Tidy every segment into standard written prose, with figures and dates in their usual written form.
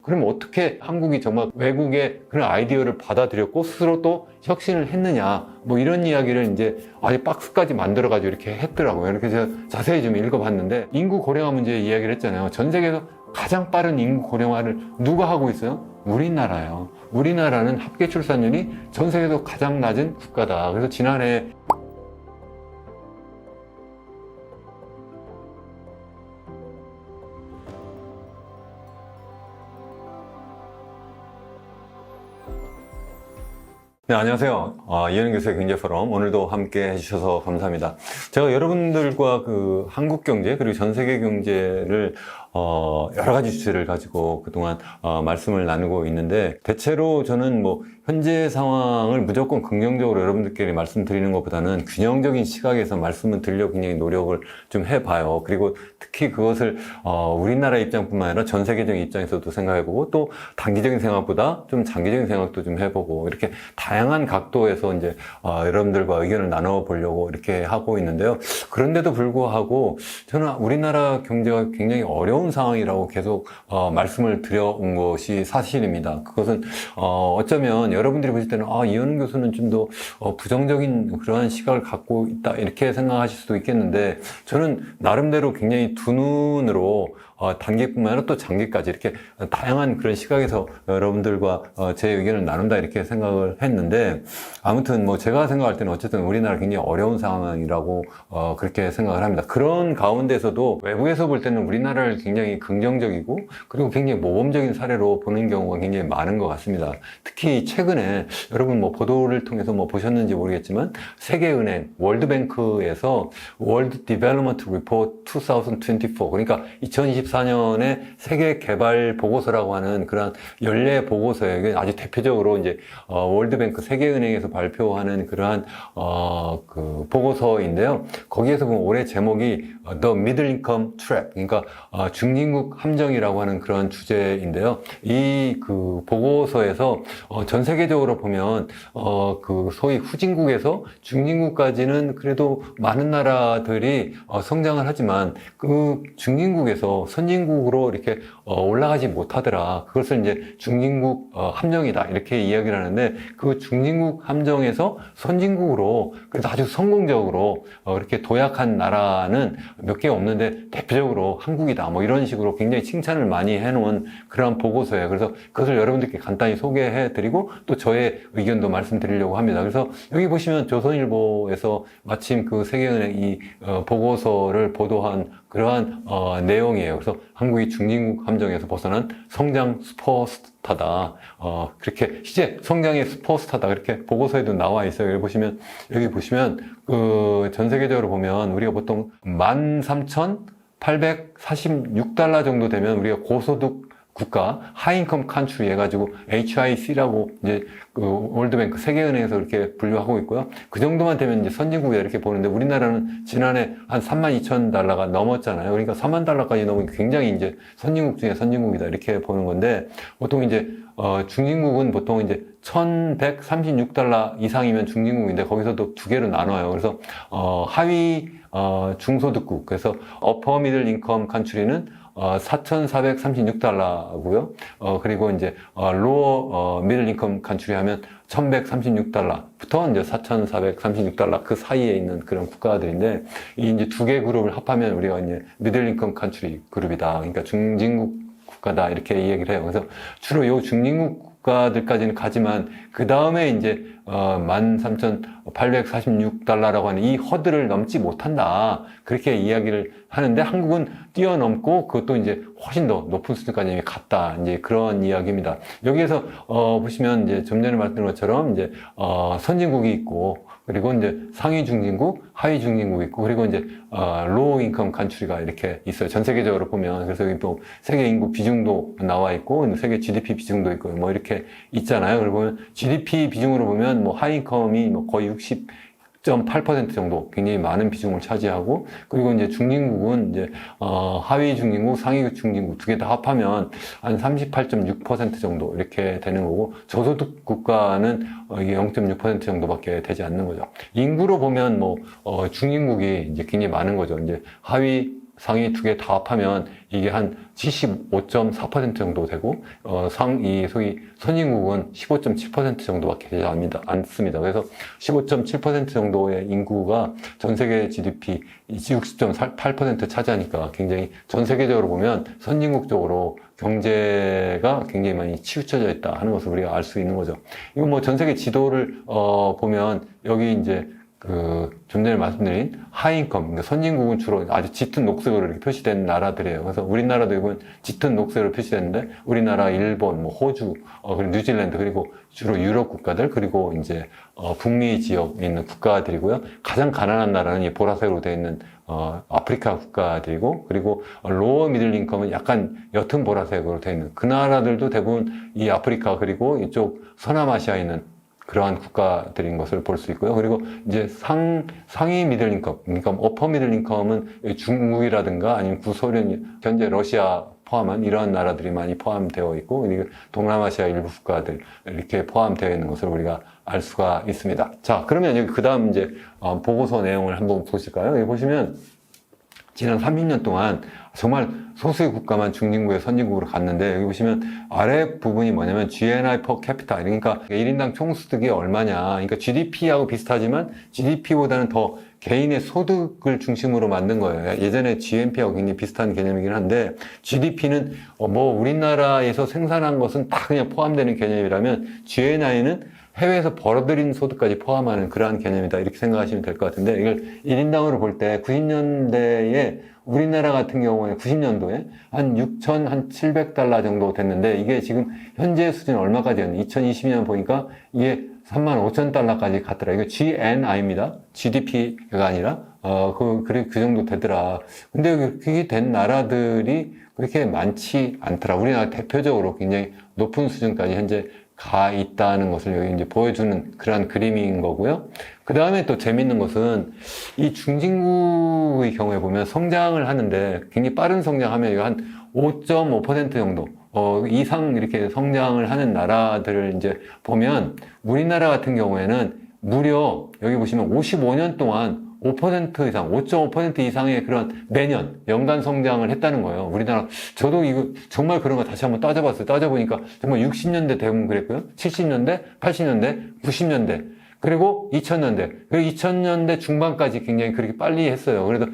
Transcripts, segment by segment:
그럼 어떻게 한국이 정말 외국의 그런 아이디어를 받아들였고 스스로 또 혁신을 했느냐, 뭐 이런 이야기를 이제 아주 박스까지 만들어가지고 이렇게 했더라고요. 이렇게 제가 자세히 좀 읽어봤는데, 인구 고령화 문제 이야기를 했잖아요. 전 세계에서 가장 빠른 인구 고령화를 누가 하고 있어요? 우리나라예요. 우리나라는 합계 출산율이 전 세계에서 가장 낮은 국가다. 그래서 지난해 네, 안녕하세요. 이현우 교수의 경제포럼, 오늘도 함께 해주셔서 감사합니다. 제가 여러분들과 그 한국 경제 그리고 전 세계 경제를 여러 가지 주제를 가지고 그동안 말씀을 나누고 있는데, 대체로 저는 뭐 현재 상황을 무조건 긍정적으로 여러분들께 말씀드리는 것보다는 균형적인 시각에서 말씀을 드리려고 굉장히 노력을 좀 해봐요. 그리고 특히 그것을 우리나라 입장뿐만 아니라 전 세계적인 입장에서도 생각해보고, 또 단기적인 생각보다 좀 장기적인 생각도 좀 해보고, 이렇게 다양한 각도에서 이제 여러분들과 의견을 나눠보려고 이렇게 하고 있는데요. 그런데도 불구하고 저는 우리나라 경제가 굉장히 어려운 상황이라고 계속 말씀을 드려온 것이 사실입니다. 그것은 어쩌면 여러분들이 보실 때는 이현우 교수는 좀 더 부정적인 그러한 시각을 갖고 있다, 이렇게 생각하실 수도 있겠는데, 저는 나름대로 굉장히 두 눈으로 단기뿐만 아니라 또 장기까지 이렇게 다양한 그런 시각에서 여러분들과 제 의견을 나눈다, 이렇게 생각을 했는데, 아무튼 뭐 제가 생각할 때는 어쨌든 우리나라 굉장히 어려운 상황이라고 그렇게 생각을 합니다. 그런 가운데서도 외부에서 볼 때는 우리나라를 굉장히 긍정적이고 그리고 굉장히 모범적인 사례로 보는 경우가 굉장히 많은 것 같습니다. 특히 최근에 여러분 뭐 보도를 통해서 뭐 보셨는지 모르겠지만, 세계은행 월드뱅크에서 월드 디벨롭먼트 리포트 2024, 그러니까 2024년에 세계 개발 보고서라고 하는 그런 연례 보고서에 아주 대표적으로 이제 월드뱅크 세계은행에서 발표하는 그러한 그 보고서인데요. 거기에서 보면 올해 제목이 The Middle Income Trap, 그러니까 중진국 함정이라고 하는 그런 주제인데요. 이 그 보고서에서 전 세계적으로 보면 그 소위 후진국에서 중진국까지는 그래도 많은 나라들이 성장을 하지만, 그 중진국에서 선진국으로 이렇게 올라가지 못하더라. 그것을 이제 중진국 함정이다, 이렇게 이야기를 하는데, 그 중진국 함정에서 선진국으로 그래도 아주 성공적으로 이렇게 도약한 나라는 몇 개 없는데 대표적으로 한국이다, 뭐 이런 식으로 굉장히 칭찬을 많이 해놓은 그런 보고서예요. 그래서 그것을 여러분들께 간단히 소개해드리고 또 저의 의견도 말씀드리려고 합니다. 그래서 여기 보시면 조선일보에서 마침 그 세계은행 이 보고서를 보도한 그러한 내용이에요. 그래서 한국이 중진국 함정에서 벗어난 성장 슈퍼스타다, 그렇게 이제 성장의 슈퍼스타다, 그렇게 보고서에도 나와 있어요. 여기 보시면 그 전 세계적으로 보면 우리가 보통 13,846달러 정도 되면 우리가 고소득 국가, 하이인컴 컨트리 해가지고 HIC라고 이제 그 월드뱅크 세계은행에서 이렇게 분류하고 있고요. 그 정도만 되면 이제 선진국이다, 이렇게 보는데, 우리나라는 지난해 한 32,000달러가 넘었잖아요. 그러니까 4만 달러까지 넘으면 굉장히 이제 선진국 중에 선진국이다, 이렇게 보는 건데, 보통 이제 중진국은 보통 이제 1,136달러 이상이면 중진국인데, 거기서도 두 개로 나눠요. 그래서 하위 중소득국, 그래서 어퍼 미들 인컴 컨트리는 4,436달러고요. 그리고 이제 로어 미들 인컴 컨트리 하면 1,136달러부터 이제 4,436달러 그 사이에 있는 그런 국가들인데, 이 이제 두 개 그룹을 합하면 우리가 이제 미들 인컴 컨트리 그룹이다, 그러니까 중진국 국가다, 이렇게 이야기를 해요. 그래서 주로 요 중진국 국가들까지는 가지만, 그 다음에 이제 13,846달러라고 하는 이 허들을 넘지 못한다, 그렇게 이야기를 하는데, 한국은 뛰어넘고 그것도 이제 훨씬 더 높은 수준까지 갔다, 이제 그런 이야기입니다. 여기에서 보시면 이제 좀 전에 말씀드린 것처럼 이제 선진국이 있고, 그리고 이제 상위 중진국, 하위 중진국이 있고, 그리고 이제 로우 인컴 컨트리가 이렇게 있어요. 전 세계적으로 보면. 그래서 여기 또 세계 인구 비중도 나와 있고, 세계 GDP 비중도 있고, 뭐 이렇게 있잖아요. 그리고 GDP 비중으로 보면 뭐 하위 인컴이 뭐 거의 60.8% 정도, 굉장히 많은 비중을 차지하고, 그리고 이제 중진국은 이제 하위 중진국, 상위 중진국 두 개 다 합하면 한 38.6% 정도 이렇게 되는 거고, 저소득 국가는 이게 0.6% 정도밖에 되지 않는 거죠. 인구로 보면 뭐 중진국이 이제 굉장히 많은 거죠. 이제 하위 상위 두 개 다 합하면 이게 한 75.4% 정도 되고, 소위 선진국은 15.7% 정도밖에 되지 않습니다. 그래서 15.7% 정도의 인구가 전 세계 GDP 60.8% 차지하니까 굉장히 전 세계적으로 보면 선진국적으로 경제가 굉장히 많이 치우쳐져 있다 하는 것을 우리가 알 수 있는 거죠. 이거 뭐 전 세계 지도를, 보면 여기 이제 좀 전에 말씀드린 하이인컴, 그러니까 선진국은 주로 아주 짙은 녹색으로 이렇게 표시된 나라들이에요. 그래서 우리나라도 이건 짙은 녹색으로 표시됐는데, 우리나라, 일본, 뭐 호주, 그리고 뉴질랜드, 그리고 주로 유럽 국가들, 그리고 이제 북미 지역에 있는 국가들이고요. 가장 가난한 나라는 이 보라색으로 되어 있는 아프리카 국가들이고, 그리고 로어 미들 인컴은 약간 옅은 보라색으로 되어 있는 그 나라들도 대부분 이 아프리카, 그리고 이쪽 서남아시아에 있는 그러한 국가들인 것을 볼 수 있고요. 그리고 이제 상위 미들 인컴, 그러니까 어퍼 미들 인컴은 중국이라든가 아니면 구소련, 현재 러시아 포함한 이러한 나라들이 많이 포함되어 있고, 동남아시아 일부 국가들 이렇게 포함되어 있는 것을 우리가 알 수가 있습니다. 자, 그러면 여기 그 다음 이제 보고서 내용을 한번 보실까요? 여기 보시면 지난 30년 동안 정말 소수의 국가만 중진국에 선진국으로 갔는데, 여기 보시면 아래 부분이 뭐냐면 GNI per capita, 그러니까 1인당 총소득이 얼마냐, 그러니까 GDP하고 비슷하지만 GDP보다는 더 개인의 소득을 중심으로 만든 거예요. 예전에 GNP하고 굉장히 비슷한 개념이긴 한데, GDP는 뭐 우리나라에서 생산한 것은 다 그냥 포함되는 개념이라면, GNI는 해외에서 벌어들인 소득까지 포함하는 그러한 개념이다, 이렇게 생각하시면 될 것 같은데, 이걸 1인당으로 볼 때 90년대에 우리나라 같은 경우에 90년도에 한 6,700달러 정도 됐는데, 이게 지금 현재 수준 얼마까지였냐, 2022년 보니까 이게 35,000달러까지 갔더라. 이거 GNI입니다. GDP가 아니라 그 정도 되더라. 근데 그게 된 나라들이 그렇게 많지 않더라. 우리나라 대표적으로 굉장히 높은 수준까지 현재 가 있다는 것을 여기 이제 보여주는 그러한 그림인 거고요. 그 다음에 또 재밌는 것은 이 중진국의 경우에 보면 성장을 하는데, 굉장히 빠른 성장하면 이거 한 5.5% 정도 이상 이렇게 성장을 하는 나라들을 이제 보면, 우리나라 같은 경우에는 무려 여기 보시면 55년 동안 5% 이상, 5.5% 이상의 그런 매년 연간 성장을 했다는 거예요. 우리나라, 저도 이거 정말 그런 거 다시 한번 따져봤어요. 따져보니까 정말 60년대 대부분 그랬고요. 70년대, 80년대, 90년대, 그리고 2000년대, 그리고 2000년대 중반까지 굉장히 그렇게 빨리 했어요. 그래서,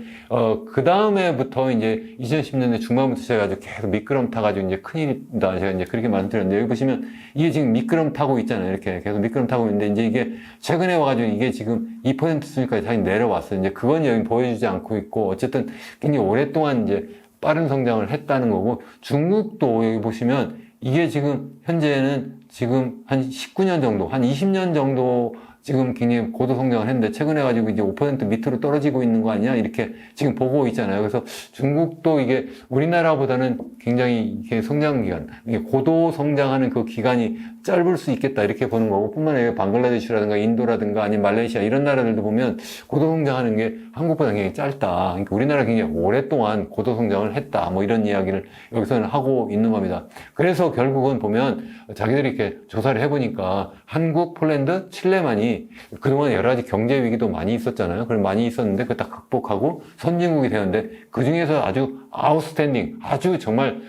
그 다음에부터 이제 2010년대 중반부터 시작해가지고 계속 미끄럼 타가지고 이제 큰일이다. 제가 이제 그렇게 말씀드렸는데, 여기 보시면 이게 지금 미끄럼 타고 있잖아요. 이렇게 계속 미끄럼 타고 있는데, 이제 이게 최근에 와가지고 이게 지금 2% 수준까지 다시 내려왔어요. 이제 그건 여기 보여주지 않고 있고, 어쨌든 굉장히 오랫동안 이제 빠른 성장을 했다는 거고, 중국도 여기 보시면 이게 지금 현재는 지금 한 19년 정도, 한 20년 정도 지금 굉장히 고도 성장을 했는데, 최근에 가지고 이제 5% 밑으로 떨어지고 있는 거 아니냐, 이렇게 지금 보고 있잖아요. 그래서 중국도 이게 우리나라보다는 굉장히 이게 성장 기간, 이게 고도 성장하는 그 기간이 짧을 수 있겠다, 이렇게 보는 거고, 뿐만 아니라 방글라데시라든가 인도라든가 아니면 말레이시아 이런 나라들도 보면 고도 성장하는 게 한국보다 굉장히 짧다. 그러니까 우리나라 굉장히 오랫동안 고도 성장을 했다. 뭐 이런 이야기를 여기서는 하고 있는 겁니다. 그래서 결국은 보면 자기들이 이렇게 조사를 해보니까 한국, 폴란드, 칠레만이 그동안 여러 가지 경제 위기도 많이 있었잖아요. 그럼 많이 있었는데 그걸 다 극복하고 선진국이 되는데, 그 중에서 아주 아웃스탠딩, 아주 정말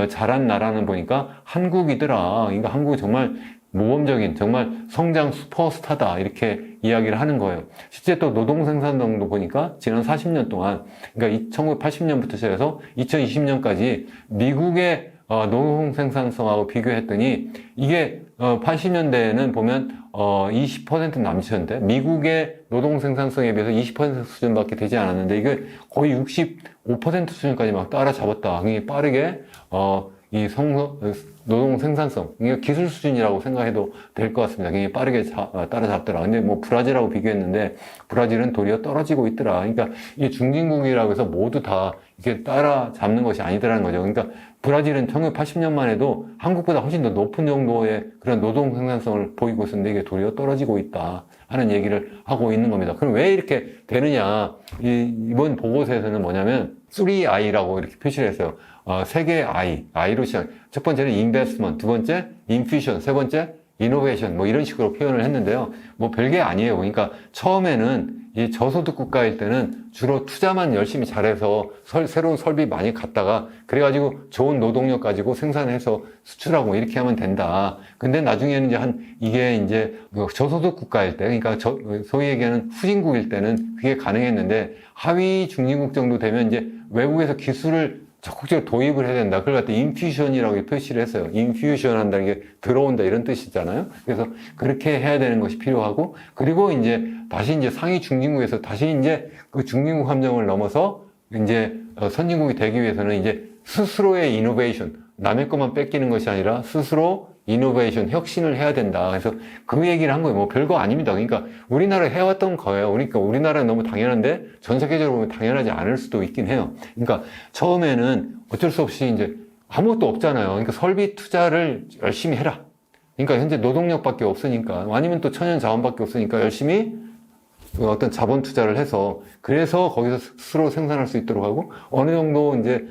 잘한 나라는 보니까 한국이더라. 그러니까 한국이 정말 모범적인, 정말 성장 슈퍼스타다, 이렇게 이야기를 하는 거예요. 실제 또 노동 생산성도 보니까 지난 40년 동안, 그러니까 1980년부터 시작해서 2020년까지 미국의 노동 생산성하고 비교했더니, 이게 80년대에는 보면 20% 남짓었는데, 미국의 노동 생산성에 비해서 20% 수준밖에 되지 않았는데, 이게 거의 65% 수준까지 막 따라잡았다. 굉장히 빠르게 노동 생산성, 이게 기술 수준이라고 생각해도 될 것 같습니다. 굉장히 빠르게 따라잡더라. 근데 뭐 브라질하고 비교했는데, 브라질은 도리어 떨어지고 있더라. 그러니까 이게 중진국이라고 해서 모두 다 이렇게 따라잡는 것이 아니더라는 거죠. 그러니까 브라질은 1980년만 해도 한국보다 훨씬 더 높은 정도의 그런 노동 생산성을 보이고 있었는데, 이게 도리어 떨어지고 있다 하는 얘기를 하고 있는 겁니다. 그럼 왜 이렇게 되느냐? 이번 보고서에서는 뭐냐면 3I라고 이렇게 표시를 했어요. 세 개의 I로 시작. 첫 번째는 investment, 두 번째 infusion, 세 번째 이노베이션 뭐 이런 식으로 표현을 했는데요. 뭐 별게 아니에요. 그러니까 처음에는 이 저소득 국가일 때는 주로 투자만 열심히 잘해서 새로운 설비 많이 갖다가 그래가지고 좋은 노동력 가지고 생산해서 수출하고 이렇게 하면 된다. 근데 나중에는 이게 이제 저소득 국가일 때, 그러니까 소위 얘기하는 후진국일 때는 그게 가능했는데 하위 중진국 정도 되면 이제 외국에서 기술을 적극적으로 도입을 해야 된다. 그걸 갖다 인퓨션이라고 표시를 했어요. 인퓨션 한다는 게 들어온다 이런 뜻이잖아요. 그래서 그렇게 해야 되는 것이 필요하고, 그리고 이제 다시 이제 상위 중진국에서 다시 이제 그 중진국 함정을 넘어서 이제 선진국이 되기 위해서는 이제 스스로의 이노베이션, 남의 것만 뺏기는 것이 아니라 스스로 이노베이션, 혁신을 해야 된다. 그래서 그 얘기를 한 거예요. 뭐 별거 아닙니다. 그러니까 우리나라 해왔던 거예요. 그러니까 우리나라는 너무 당연한데 전 세계적으로 보면 당연하지 않을 수도 있긴 해요. 그러니까 처음에는 어쩔 수 없이 이제 아무것도 없잖아요. 그러니까 설비 투자를 열심히 해라. 그러니까 현재 노동력밖에 없으니까, 아니면 또 천연 자원밖에 없으니까 열심히 어떤 자본 투자를 해서, 그래서 거기서 스스로 생산할 수 있도록 하고, 어느 정도 이제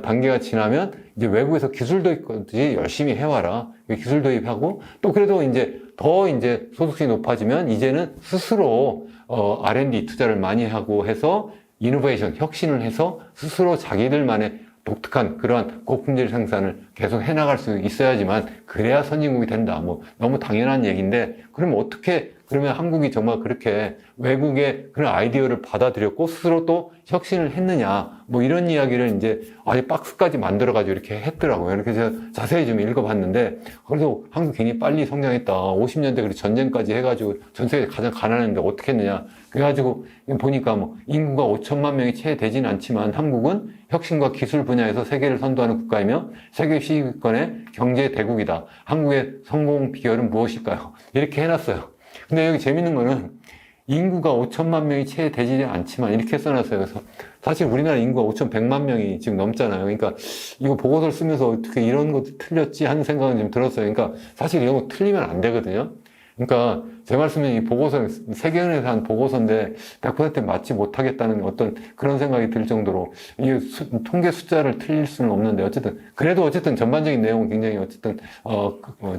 단계가 지나면 이제 외국에서 기술 도입까지 열심히 해와라. 기술 도입하고, 또 그래도 이제 더 이제 소득이 높아지면 이제는 스스로 R&D 투자를 많이 하고 해서 이노베이션, 혁신을 해서 스스로 자기들만의 독특한 그러한 고품질 생산을 계속 해나갈 수 있어야지만, 그래야 선진국이 된다. 뭐 너무 당연한 얘기인데, 그러면 그러면 한국이 정말 그렇게 외국의 그런 아이디어를 받아들였고 스스로 또 혁신을 했느냐, 뭐 이런 이야기를 이제 아예 박스까지 만들어가지고 이렇게 했더라고요. 이렇게 제가 자세히 좀 읽어봤는데, 그래서 한국 굉장히 빨리 성장했다. 50년대 그리고 전쟁까지 해가지고 전 세계 가장 가난했는데 어떻게 했느냐. 그래가지고 보니까 뭐 인구가 5천만 명이 채 되지는 않지만 한국은 혁신과 기술 분야에서 세계를 선도하는 국가이며 세계 시위권의 경제 대국이다. 한국의 성공 비결은 무엇일까요? 이렇게 해놨어요. 근데 여기 재밌는 거는 인구가 5천만 명이 채 되지 않지만 이렇게 써놨어요. 그래서 사실 우리나라 인구가 5,100만 명이 지금 넘잖아요. 그러니까 이거 보고서를 쓰면서 어떻게 이런 것도 틀렸지 하는 생각은 좀 들었어요. 그러니까 사실 이런 거 틀리면 안 되거든요. 그러니까 제 말씀은 이 보고서, 세계은행에서 한 보고서인데 100% 맞지 못하겠다는 어떤 그런 생각이 들 정도로, 이 통계 숫자를 틀릴 수는 없는데, 그래도 전반적인 내용은 굉장히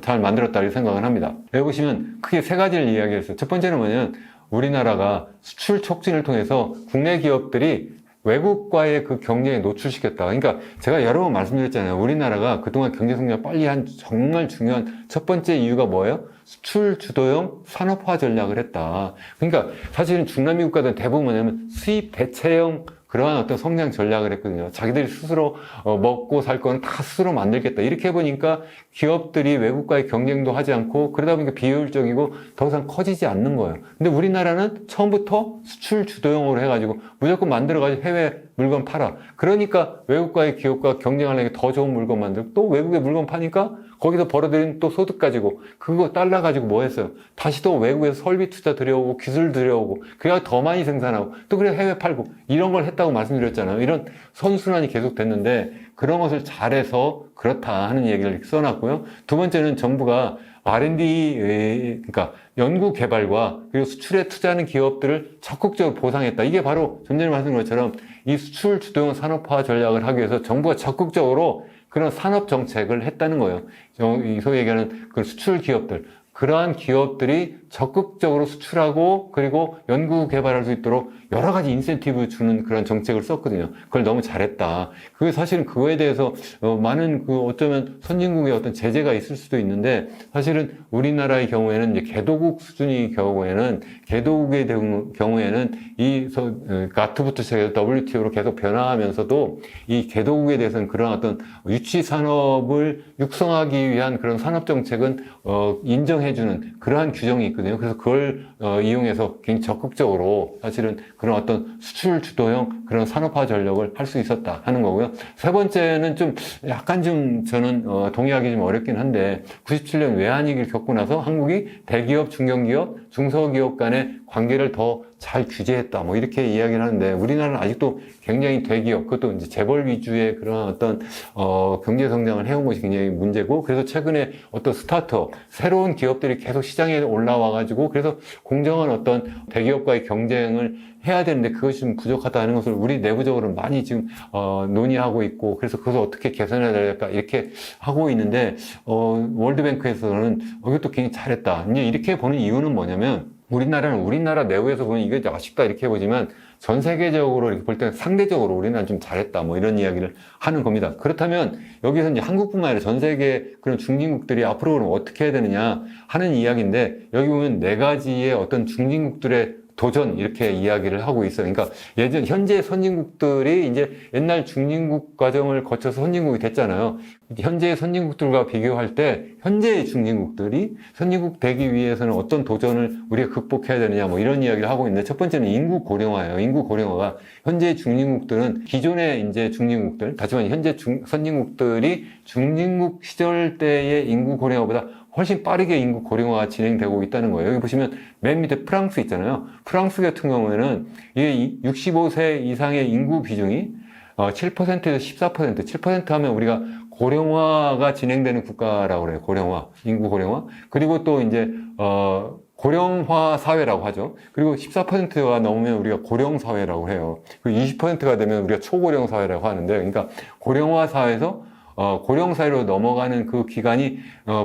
잘 만들었다 이 생각을 합니다. 여기 보시면 크게 세 가지를 이야기했어요. 첫 번째는 뭐냐면 우리나라가 수출 촉진을 통해서 국내 기업들이 외국과의 그 경쟁에 노출시켰다. 그러니까 제가 여러 번 말씀드렸잖아요. 우리나라가 그동안 경제 성장 빨리 한 정말 중요한 첫 번째 이유가 뭐예요? 수출 주도형 산업화 전략을 했다. 그러니까 사실은 중남미 국가들은 대부분 뭐냐면 수입 대체형 그러한 어떤 성장 전략을 했거든요. 자기들이 스스로 먹고 살 거는 다 스스로 만들겠다. 이렇게 해보니까 기업들이 외국과의 경쟁도 하지 않고, 그러다 보니까 비효율적이고 더 이상 커지지 않는 거예요. 근데 우리나라는 처음부터 수출 주도형으로 해가지고 무조건 만들어가지고 해외 물건 팔아. 그러니까 외국과의 기업과 경쟁하려면 더 좋은 물건 만들고, 또 외국에 물건 파니까 거기서 벌어들인 또 소득 가지고 그거 달러 가지고 뭐 했어요? 다시 또 외국에서 설비 투자 들여오고 기술 들여오고, 그래야 더 많이 생산하고 또 그래 해외 팔고, 이런 걸 했다고 말씀드렸잖아요. 이런 선순환이 계속 됐는데 그런 것을 잘해서 그렇다 하는 얘기를 써놨고요. 두 번째는 정부가 R&D, 그러니까 연구 개발과 그리고 수출에 투자하는 기업들을 적극적으로 보상했다. 이게 바로 좀 전에 말씀드린 것처럼 이 수출 주도형 산업화 전략을 하기 위해서 정부가 적극적으로 그런 산업 정책을 했다는 거예요. 소위 얘기하는 그 수출 기업들, 그러한 기업들이 적극적으로 수출하고 그리고 연구 개발할 수 있도록 여러 가지 인센티브 주는 그런 정책을 썼거든요. 그걸 너무 잘했다. 그게 사실은 그거에 대해서 많은 어쩌면 선진국의 어떤 제재가 있을 수도 있는데, 사실은 우리나라의 경우에는 이제 개도국 수준의 경우에는, 개도국의 경우에는 이 가트부터 시작해서 WTO로 계속 변화하면서도 이 개도국에 대해서는 그런 어떤 유치 산업을 육성하기 위한 그런 산업 정책은 인정해주는 그러한 규정이 있거든요. 그래서 그걸 이용해서 굉장히 적극적으로 사실은 그런 어떤 수출 주도형 그런 산업화 전략을 할 수 있었다 하는 거고요. 세 번째는 약간 저는 동의하기 좀 어렵긴 한데, 97년 외환위기를 겪고 나서 한국이 대기업, 중견기업, 중소기업 간의 관계를 더 잘 규제했다. 뭐 이렇게 이야기를 하는데 우리나라는 아직도 굉장히 대기업, 그것도 이제 재벌 위주의 그런 어떤 경제 성장을 해온 것이 굉장히 문제고, 그래서 최근에 어떤 스타트업, 새로운 기업들이 계속 시장에 올라와가지고 그래서 공정한 어떤 대기업과의 경쟁을 해야 되는데 그것이 좀 부족하다는 것을 우리 내부적으로 많이 지금 논의하고 있고, 그래서 그것을 어떻게 개선해야 될까 이렇게 하고 있는데 월드뱅크에서는 이것도 굉장히 잘했다. 이제 이렇게 보는 이유는 뭐냐면, 우리나라는 우리나라 내부에서 보면 이게 아쉽다 이렇게 보지만 전 세계적으로 이렇게 볼 때는 상대적으로 우리나라는 좀 잘했다 뭐 이런 이야기를 하는 겁니다. 그렇다면 여기서 이제 한국뿐만 아니라 전 세계 그런 중진국들이 앞으로는 어떻게 해야 되느냐 하는 이야기인데, 여기 보면 네 가지의 어떤 중진국들의 도전 이렇게 이야기를 하고 있어요. 그러니까 현재 선진국들이 이제 옛날 중진국 과정을 거쳐서 선진국이 됐잖아요. 현재의 선진국들과 비교할 때 현재의 중진국들이 선진국 되기 위해서는 어떤 도전을 우리가 극복해야 되느냐 뭐 이런 이야기를 하고 있는데, 첫 번째는 인구 고령화예요. 인구 고령화가 현재의 중진국들은 기존의 이제 중진국들, 다시 말해 현재 선진국들이 중진국 시절 때의 인구 고령화보다 훨씬 빠르게 인구 고령화가 진행되고 있다는 거예요. 여기 보시면 맨 밑에 프랑스 있잖아요. 프랑스 같은 경우에는 이게 65세 이상의 인구 비중이 7%에서 14%, 7% 하면 우리가 고령화가 진행되는 국가라고 그래요. 고령화, 인구 고령화. 그리고 또 이제 고령화 사회라고 하죠. 그리고 14%가 넘으면 우리가 고령 사회라고 해요. 그리고 20%가 되면 우리가 초고령 사회라고 하는데, 그러니까 고령화 사회에서 고령 사회로 넘어가는 그 기간이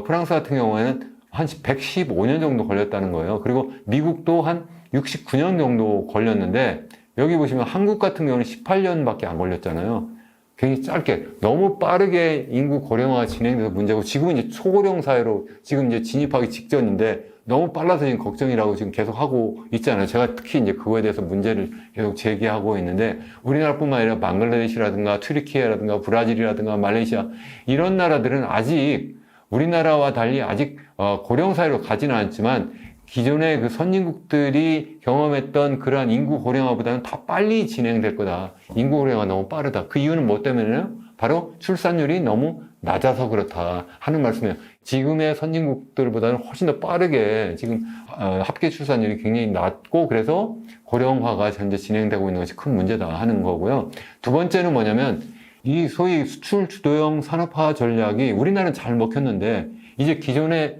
프랑스 같은 경우에는 한 115년 정도 걸렸다는 거예요. 그리고 미국도 한 69년 정도 걸렸는데, 여기 보시면 한국 같은 경우는 18년밖에 안 걸렸잖아요. 굉장히 짧게, 너무 빠르게 인구 고령화가 진행돼서 문제고, 지금은 이제 초고령 사회로 지금 이제 진입하기 직전인데 너무 빨라서 지금 걱정이라고 지금 계속 하고 있잖아요. 제가 특히 이제 그거에 대해서 문제를 계속 제기하고 있는데, 우리나라뿐만 아니라 방글라데시라든가 튀르키예라든가 브라질이라든가 말레이시아 이런 나라들은 아직 우리나라와 달리 아직 고령 사회로 가지는 않지만 기존의 그 선진국들이 경험했던 그러한 인구 고령화보다는 더 빨리 진행될 거다. 인구 고령화가 너무 빠르다. 그 이유는 뭐 때문에요? 바로 출산율이 너무 낮아서 그렇다 하는 말씀이에요. 지금의 선진국들보다는 훨씬 더 빠르게 지금 합계 출산율이 굉장히 낮고, 그래서 고령화가 현재 진행되고 있는 것이 큰 문제다 하는 거고요. 두 번째는 뭐냐면, 이 소위 수출 주도형 산업화 전략이 우리나라는 잘 먹혔는데, 이제 기존의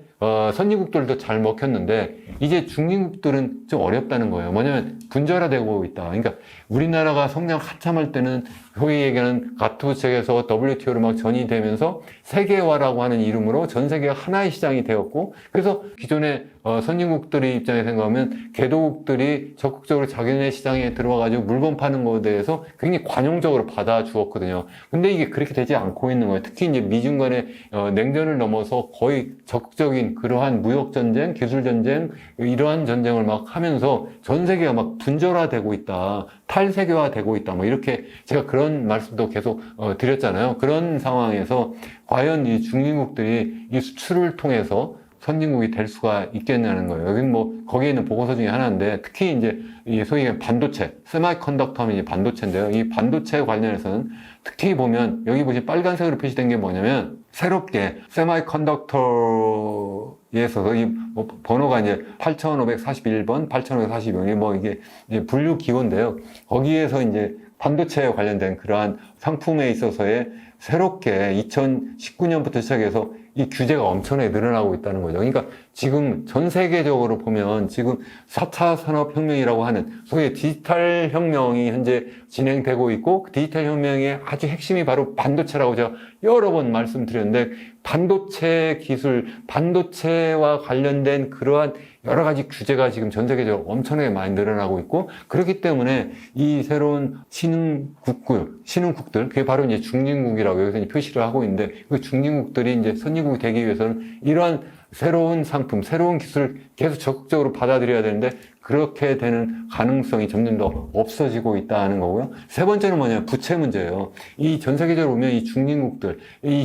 선진국들도 잘 먹혔는데 이제 중진국들은 좀 어렵다는 거예요. 뭐냐면 분절화되고 있다. 그러니까 우리나라가 성장 한참 할 때는 소위 얘기하는 가투 체계에서 WTO로 막 전이되면서 세계화라고 하는 이름으로 전 세계가 하나의 시장이 되었고, 그래서 기존의 선진국들의 입장에 생각하면 개도국들이 적극적으로 자기네 시장에 들어와가지고 물건 파는 것에 대해서 굉장히 관용적으로 받아주었거든요. 근데 이게 그렇게 되지 않고 있는 거예요. 특히 이제 미중 간의 냉전을 넘어서 거의 적극적인 그러한 무역 전쟁, 기술 전쟁, 이러한 전쟁을 막 하면서 전 세계가 막 분절화되고 있다, 탈세계화되고 있다, 뭐 이렇게 제가 그런 말씀도 계속 드렸잖아요. 그런 상황에서 과연 이 중진국들이 이 수출을 통해서 선진국이 될 수가 있겠냐는 거예요. 여기 뭐 거기에 있는 보고서 중에 하나인데, 특히 이제 이 소위 반도체, 세마이컨덕터 하면 이제 반도체인데요. 이 반도체 관련해서는 특히 보면 여기 보시면 빨간색으로 표시된 게 뭐냐면, 새롭게 세마이컨덕터에서 이 뭐 번호가 이제 8541번, 8542번, 뭐 이게 이제 분류 기호인데요. 거기에서 이제 반도체에 관련된 그러한 상품에 있어서의 새롭게 2019년부터 시작해서 이 규제가 엄청나게 늘어나고 있다는 거죠. 그러니까 지금 전 세계적으로 보면 지금 4차 산업혁명이라고 하는 소위 디지털 혁명이 현재 진행되고 있고, 그 디지털 혁명의 아주 핵심이 바로 반도체라고 제가 여러 번 말씀드렸는데, 반도체 기술, 반도체와 관련된 그러한 여러 가지 규제가 지금 전 세계적으로 엄청나게 많이 늘어나고 있고, 그렇기 때문에 이 새로운 신흥국들, 그게 바로 이제 중진국이라고 여기서 표시를 하고 있는데, 그 중진국들이 이제 선진국이 되기 위해서는 이러한 새로운 상품, 새로운 기술을 계속 적극적으로 받아들여야 되는데, 그렇게 되는 가능성이 점점 더 없어지고 있다는 거고요. 세 번째는 뭐냐면 부채 문제예요. 이 전 세계적으로 보면 이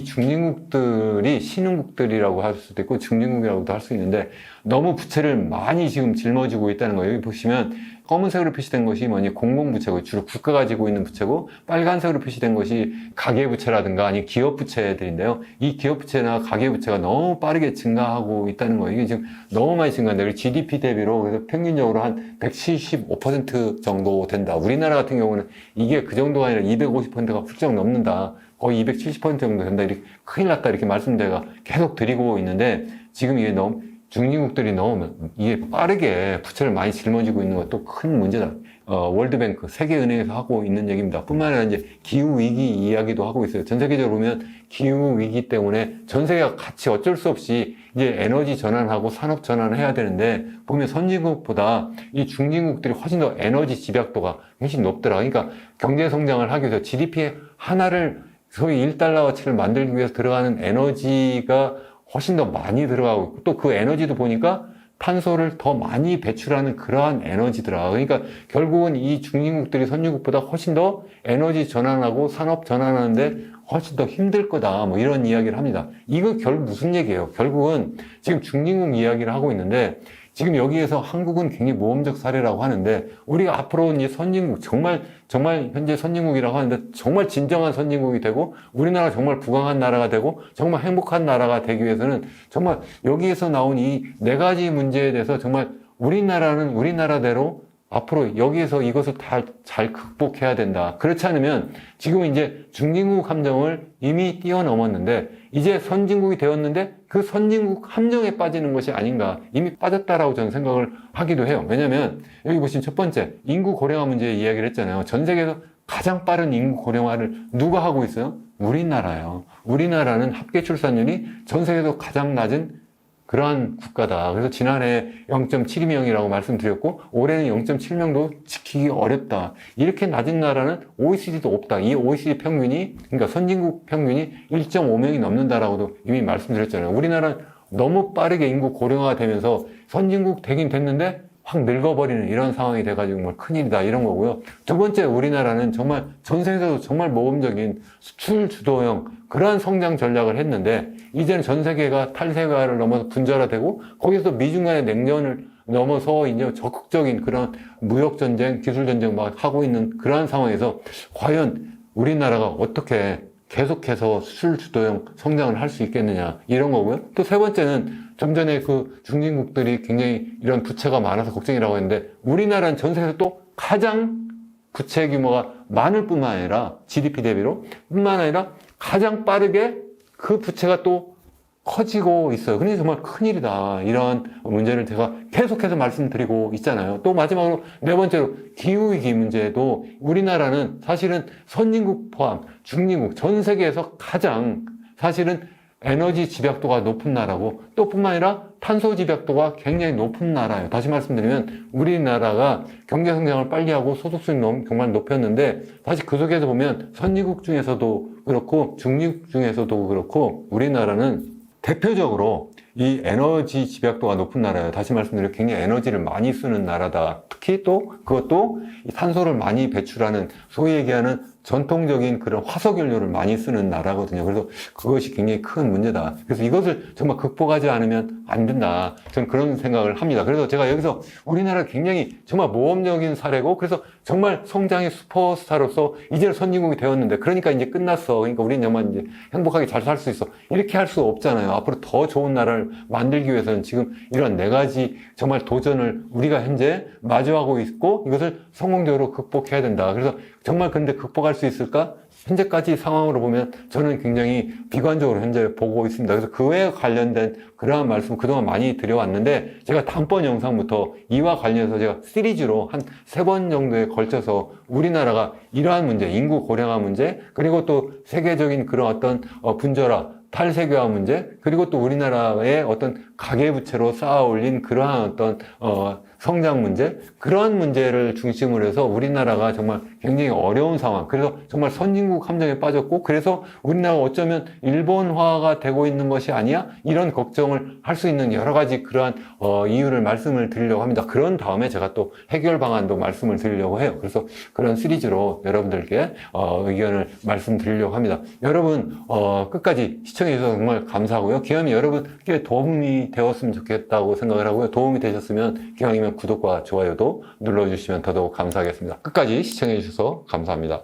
중진국들이 신흥국들이라고 할 수도 있고 중진국이라고도 할 수 있는데, 너무 부채를 많이 지금 짊어지고 있다는 거예요. 여기 보시면 검은색으로 표시된 것이 뭐니 공공부채고 주로 국가가 가지고 있는 부채고 빨간색으로 표시된 것이 가계부채라든가 아니 기업부채들인데요. 이 기업부채나 가계부채가 너무 빠르게 증가하고 있다는 거예요. 이게 지금 너무 많이 증가한다. 그리고 GDP 대비로 그래서 평균적으로 한 175% 정도 된다. 우리나라 같은 경우는 이게 그 정도가 아니라 250%가 훌쩍 넘는다. 거의 270% 정도 된다. 이렇게 큰일 났다. 이렇게 말씀 제가 계속 드리고 있는데 지금 이게 너무 중진국들이 너무 이게 빠르게 부채를 많이 짊어지고 있는 것도 큰 문제다. 월드뱅크, 세계은행에서 하고 있는 얘기입니다. 뿐만 아니라 이제 기후위기 이야기도 하고 있어요. 전 세계적으로 보면 기후위기 때문에 전 세계가 같이 어쩔 수 없이 이제 에너지 전환하고 산업 전환을 해야 되는데 보면 선진국보다 이 중진국들이 훨씬 더 에너지 집약도가 훨씬 높더라. 그러니까 경제 성장을 하기 위해서 GDP 하나를 소위 1달러어치를 만들기 위해서 들어가는 에너지가 훨씬 더 많이 들어가고 있고 또 그 에너지도 보니까 탄소를 더 많이 배출하는 그러한 에너지더라. 그러니까 결국은 이 중진국들이 선진국보다 훨씬 더 에너지 전환하고 산업 전환하는데 훨씬 더 힘들 거다. 뭐 이런 이야기를 합니다. 이거 결국 무슨 얘기예요? 결국은 지금 중진국 이야기를 하고 있는데 지금 여기에서 한국은 굉장히 모범적 사례라고 하는데 우리가 앞으로 이제 선진국 정말 현재 선진국이라고 하는데 정말 진정한 선진국이 되고 우리나라 정말 부강한 나라가 되고 정말 행복한 나라가 되기 위해서는 정말 여기에서 나온 이 네 가지 문제에 대해서 정말 우리나라는 우리나라대로 앞으로 여기에서 이것을 다 잘 극복해야 된다. 그렇지 않으면 지금은 이제 중진국 함정을 이미 뛰어넘었는데 이제 선진국이 되었는데 그 선진국 함정에 빠지는 것이 아닌가. 이미 빠졌다라고 저는 생각을 하기도 해요. 왜냐하면 여기 보시면 첫 번째 인구 고령화 문제 이야기를 했잖아요. 전 세계에서 가장 빠른 인구 고령화를 누가 하고 있어요? 우리나라예요. 우리나라는 합계 출산율이 전 세계에서 가장 낮은 그러한 국가다. 그래서 지난해 0.72명이라고 말씀드렸고 올해는 0.7명도 지키기 어렵다. 이렇게 낮은 나라는 OECD도 없다. 이 OECD 평균이 그러니까 선진국 평균이 1.5명이 넘는다라고도 이미 말씀드렸잖아요. 우리나라는 너무 빠르게 인구 고령화가 되면서 선진국 되긴 됐는데 확 늙어버리는 이런 상황이 돼가지고 정말 큰일이다 이런 거고요. 두 번째 우리나라는 정말 전 세계에서도 정말 모범적인 수출 주도형 그러한 성장 전략을 했는데 이제는 전 세계가 탈세계화를 넘어서 분절화되고 거기서 미중 간의 냉전을 넘어서 이제 적극적인 그런 무역 전쟁, 기술 전쟁 막 하고 있는 그러한 상황에서 과연 우리나라가 어떻게 계속해서 수출 주도형 성장을 할 수 있겠느냐 이런 거고요. 또 세 번째는 좀 전에 그 중진국들이 굉장히 이런 부채가 많아서 걱정이라고 했는데 우리나라는 전 세계에서 또 가장 부채 규모가 많을 뿐만 아니라 GDP 대비로 뿐만 아니라 가장 빠르게 그 부채가 또 커지고 있어요. 그러니 정말 큰일이다. 이런 문제를 제가 계속해서 말씀드리고 있잖아요. 또 마지막으로 네 번째로 기후위기 문제도 우리나라는 사실은 선진국 포함 중진국 전 세계에서 가장 사실은 에너지 집약도가 높은 나라고 또 뿐만 아니라 탄소 집약도가 굉장히 높은 나라예요. 다시 말씀드리면 우리나라가 경제 성장을 빨리 하고 소득수준이 정말 높였는데 사실 그 속에서 보면 선진국 중에서도 그렇고 중진국 중에서도 그렇고 우리나라는 대표적으로 이 에너지 집약도가 높은 나라예요. 다시 말씀드리면 굉장히 에너지를 많이 쓰는 나라다. 특히 또 그것도 탄소를 많이 배출하는 소위 얘기하는 전통적인 그런 화석연료를 많이 쓰는 나라거든요. 그래서 그것이 굉장히 큰 문제다. 그래서 이것을 정말 극복하지 않으면 안 된다. 저는 그런 생각을 합니다. 그래서 제가 여기서 우리나라 굉장히 정말 모범적인 사례고 그래서 정말 성장의 슈퍼스타로서 이제는 선진국이 되었는데 그러니까 이제 끝났어. 그러니까 우리는 정말 이제 행복하게 잘 살 수 있어. 이렇게 할 수 없잖아요. 앞으로 더 좋은 나라를 만들기 위해서는 지금 이런 네 가지 정말 도전을 우리가 현재 마주하고 있고 이것을 성공적으로 극복해야 된다. 그래서 정말 근데 극복할 수 있을까? 현재까지 상황으로 보면 저는 굉장히 비관적으로 현재 보고 있습니다. 그래서 그에 관련된 그러한 말씀 그동안 많이 드려왔는데 제가 다음번 영상부터 이와 관련해서 제가 시리즈로 한 3번 정도에 걸쳐서 우리나라가 이러한 문제, 인구 고령화 문제, 그리고 또 세계적인 그런 어떤 분절화, 탈세계화 문제, 그리고 또 우리나라의 어떤 가계부채로 쌓아 올린 그러한 어떤 성장 문제, 그러한 문제를 중심으로 해서 우리나라가 정말 굉장히 어려운 상황, 그래서 정말 선진국 함정에 빠졌고 그래서 우리나라가 어쩌면 일본화가 되고 있는 것이 아니야? 이런 걱정을 할 수 있는 여러 가지 그러한 이유를 말씀을 드리려고 합니다. 그런 다음에 제가 또 해결 방안도 말씀을 드리려고 해요. 그래서 그런 시리즈로 여러분들께 의견을 말씀드리려고 합니다. 여러분 끝까지 시청해 주셔서 정말 감사하고요. 기왕이면 여러분께 도움이 되었으면 좋겠다고 생각을 하고요. 도움이 되셨으면 기왕이면 구독과 좋아요도 눌러주시면 더더욱 감사하겠습니다. 끝까지 시청해주셔서 감사합니다.